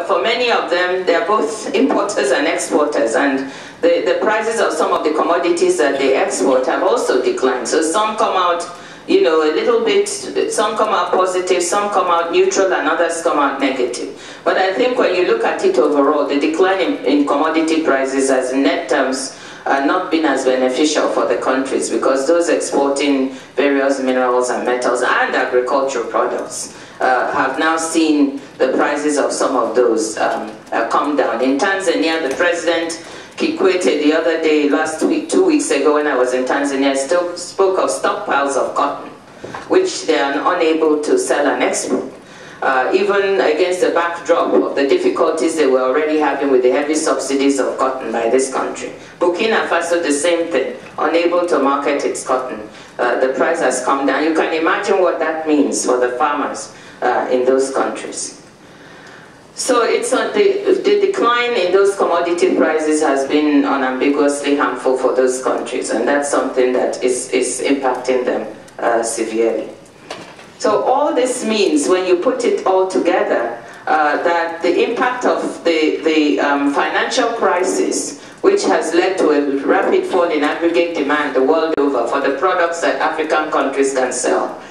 for many of them, they're both importers and exporters, and the prices of some of the commodities that they export have also declined. So some come out, you know, a little bit, some come out positive, some come out neutral, and others come out negative. But I think when you look at it overall, the decline in commodity prices has in net terms not been as beneficial for the countries, because those exporting various minerals and metals and agricultural products have now seen the prices of some of those come down. In Tanzania, the president Kikwete the other day, last week, 2 weeks ago when I was in Tanzania, still spoke of stockpiles of cotton, which they are unable to sell and export. Even against the backdrop of the difficulties they were already having with the heavy subsidies of cotton by this country. Burkina Faso, the same thing, unable to market its cotton. The price has come down. You can imagine what that means for the farmers in those countries. So it's the decline in those commodity prices has been unambiguously harmful for those countries, and that's something that is impacting them severely. So all this means, when you put it all together, that the impact of the financial crisis, which has led to a rapid fall in aggregate demand the world over for the products that African countries can sell,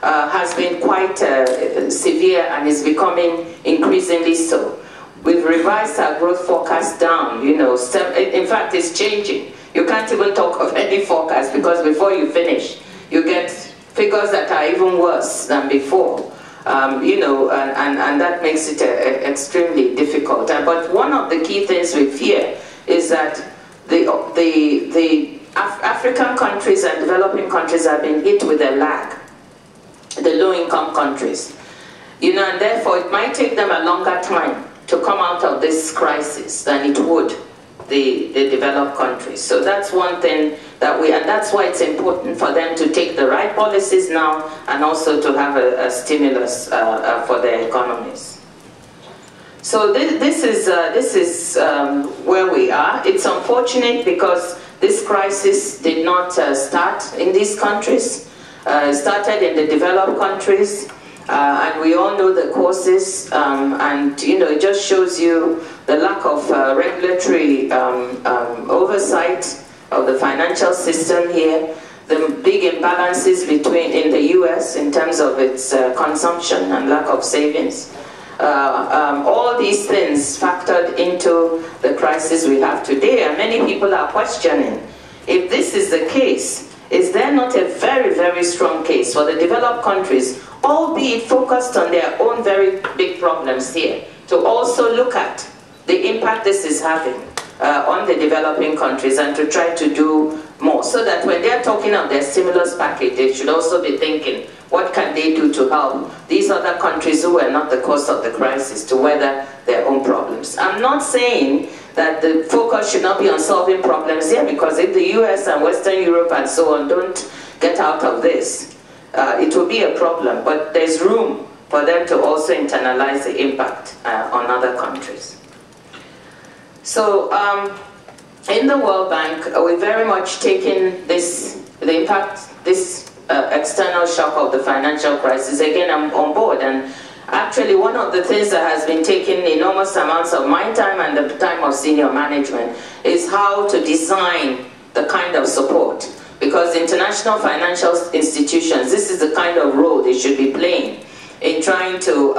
has been quite severe and is becoming increasingly so. We've revised our growth forecast down, you know, in fact it's changing. You can't even talk of any forecast, because before you finish, you get figures that are even worse than before, you know, and that makes it extremely difficult. But one of the key things we fear is that the African countries and developing countries have been hit with a lag, the low-income countries, you know, and therefore it might take them a longer time to come out of this crisis than it would the developed countries. So that's one thing that and that's why it's important for them to take the right policies now, and also to have a stimulus for their economies. So this is where we are. It's unfortunate because this crisis did not start in these countries. It started in the developed countries, and we all know the causes, and you know, it just shows you the lack of regulatory oversight of the financial system here, the big imbalances in the US in terms of its consumption and lack of savings. All these things factored into the crisis we have today, and many people are questioning, if this is the case, is there not a very, very strong case for the developed countries, albeit focused on their own very big problems here, to also look at the impact this is having on the developing countries, and to try to do more, so that when they're talking of their stimulus package, they should also be thinking, what can they do to help these other countries who are not the cause of the crisis to weather their own problems? I'm not saying that the focus should not be on solving problems here, because if the US and Western Europe and so on don't get out of this, it will be a problem, but there's room for them to also internalize the impact on other countries. So in the World Bank, we're very much taking the impact, this external shock of the financial crisis. Again, I'm on board, and actually one of the things that has been taking enormous amounts of my time and the time of senior management is how to design the kind of support. Because international financial institutions, this is the kind of role they should be playing in trying to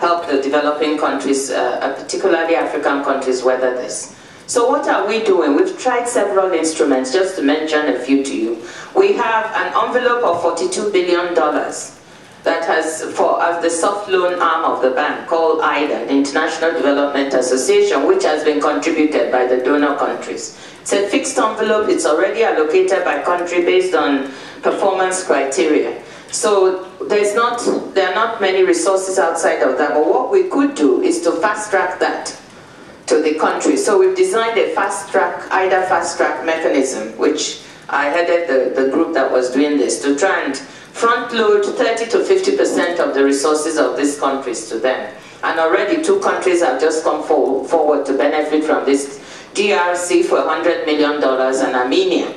help the developing countries, particularly African countries, weather this. So what are we doing? We've tried several instruments, just to mention a few to you. We have an envelope of $42 billion that has, as the soft loan arm of the bank, called IDA, the International Development Association, which has been contributed by the donor countries. It's a fixed envelope. It's already allocated by country based on performance criteria. So there are not many resources outside of that, but what we could do is to fast track that to the country. So we've designed a fast track, IDA fast track mechanism, which I headed the group that was doing this, to try and front load 30 to 50% of the resources of these countries to them. And already 2 countries have just come forward to benefit from this: DRC for $100 million and Armenia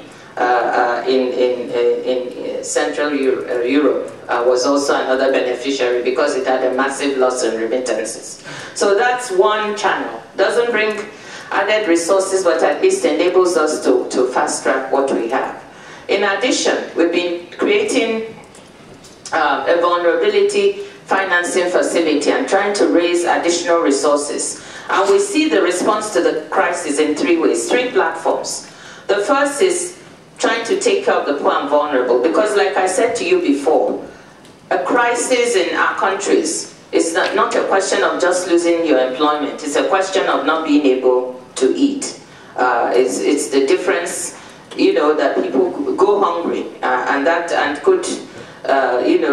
in Central Europe was also another beneficiary because it had a massive loss in remittances. So that's one channel. Doesn't bring added resources, but at least enables us to fast track what we have. In addition, we've been creating a vulnerability financing facility and trying to raise additional resources. And we see the response to the crisis in three ways, three platforms. The first is trying to take care of the poor and vulnerable, because like I said to you before, a crisis in our countries is not a question of just losing your employment, it's a question of not being able to eat. It's the difference, you know, that people go hungry and could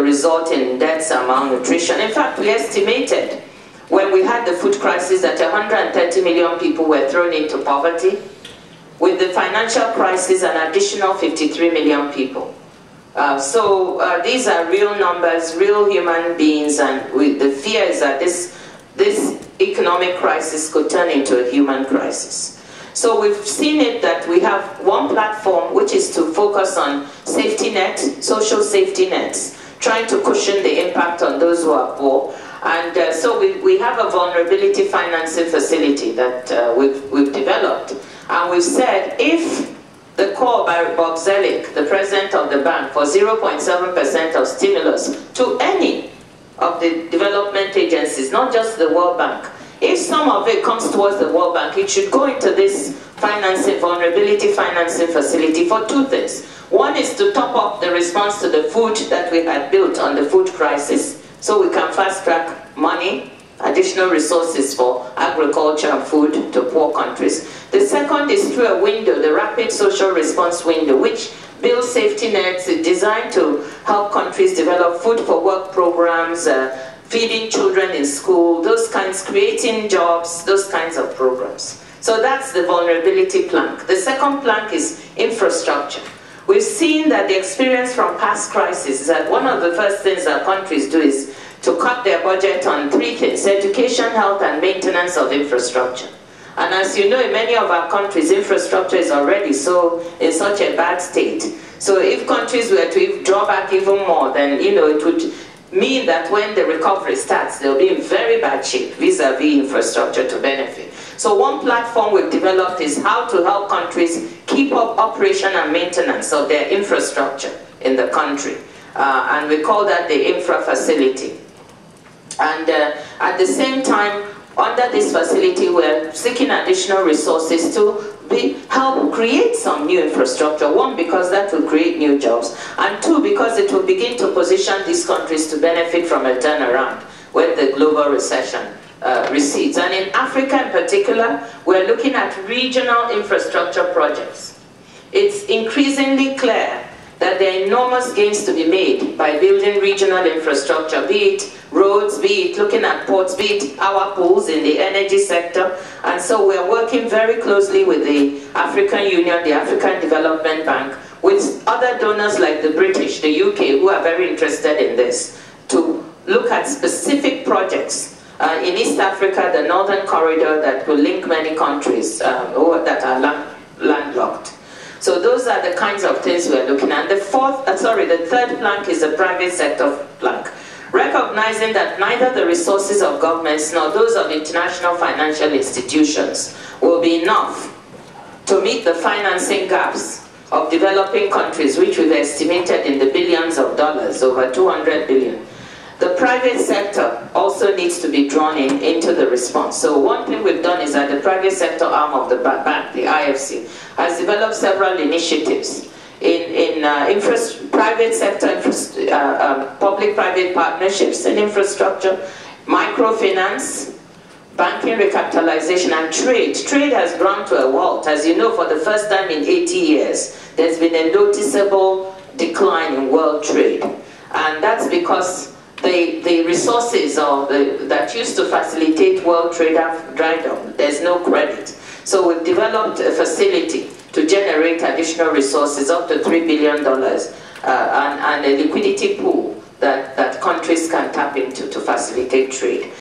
result in deaths and malnutrition. In fact, we estimated when we had the food crisis that 130 million people were thrown into poverty. With the financial crisis, an additional 53 million people. So these are real numbers, real human beings, and the fear is that this economic crisis could turn into a human crisis. So we've seen it that we have one platform which is to focus on safety net, social safety nets, trying to cushion the impact on those who are poor. And so we have a vulnerability financing facility that we've developed. And we've said if the call by Bob Zoellick, the president of the bank, for 0.7% of stimulus to any of the development agencies, not just the World Bank, if some of it comes towards the World Bank, it should go into this financing, vulnerability financing facility for two things. One is to top up the response to the food that we had built on the food crisis, so we can fast track money, additional resources for agriculture and food to poor countries. The second is through a window, the rapid social response window, which builds safety nets designed to help countries develop food for work programs, feeding children in school, those kinds, creating jobs, those kinds of programs. So that's the vulnerability plank. The second plank is infrastructure. We've seen that the experience from past crises is that one of the first things that countries do is to cut their budget on three things: education, health, and maintenance of infrastructure. And as you know, in many of our countries, infrastructure is already in such a bad state. So if countries were to draw back even more, then it would mean that when the recovery starts, they'll be in very bad shape vis-a-vis infrastructure to benefit. So one platform we've developed is how to help countries keep up operation and maintenance of their infrastructure in the country. And we call that the infra facility. And at the same time, under this facility, we're seeking additional resources to help create some new infrastructure. One, because that will create new jobs, and two, because it will begin to position these countries to benefit from a turnaround when the global recession recedes. And in Africa in particular, we're looking at regional infrastructure projects. It's increasingly clear that there are enormous gains to be made by building regional infrastructure, be it roads, be it looking at ports, be it power pools in the energy sector. And so we're working very closely with the African Union, the African Development Bank, with other donors like the British, the UK, who are very interested in this, to look at specific projects in East Africa, the Northern Corridor that will link many countries that are landlocked. So those are the kinds of things we're looking at. The third plank is the private sector plank. Recognizing that neither the resources of governments nor those of international financial institutions will be enough to meet the financing gaps of developing countries, which we've estimated in the billions of dollars, over 200 billion. The private sector also needs to be drawn into the response. So one thing we've done is that the private sector arm of the bank, the IFC, has developed several initiatives in private sector, public-private partnerships in infrastructure, microfinance, banking recapitalization, and trade. Trade has ground to a halt. As you know, for the first time in 80 years, there's been a noticeable decline in world trade. And that's because the resources that used to facilitate world trade have dried up. There's no credit. So we've developed a facility to generate additional resources up to $3 billion and a liquidity pool that countries can tap into to facilitate trade.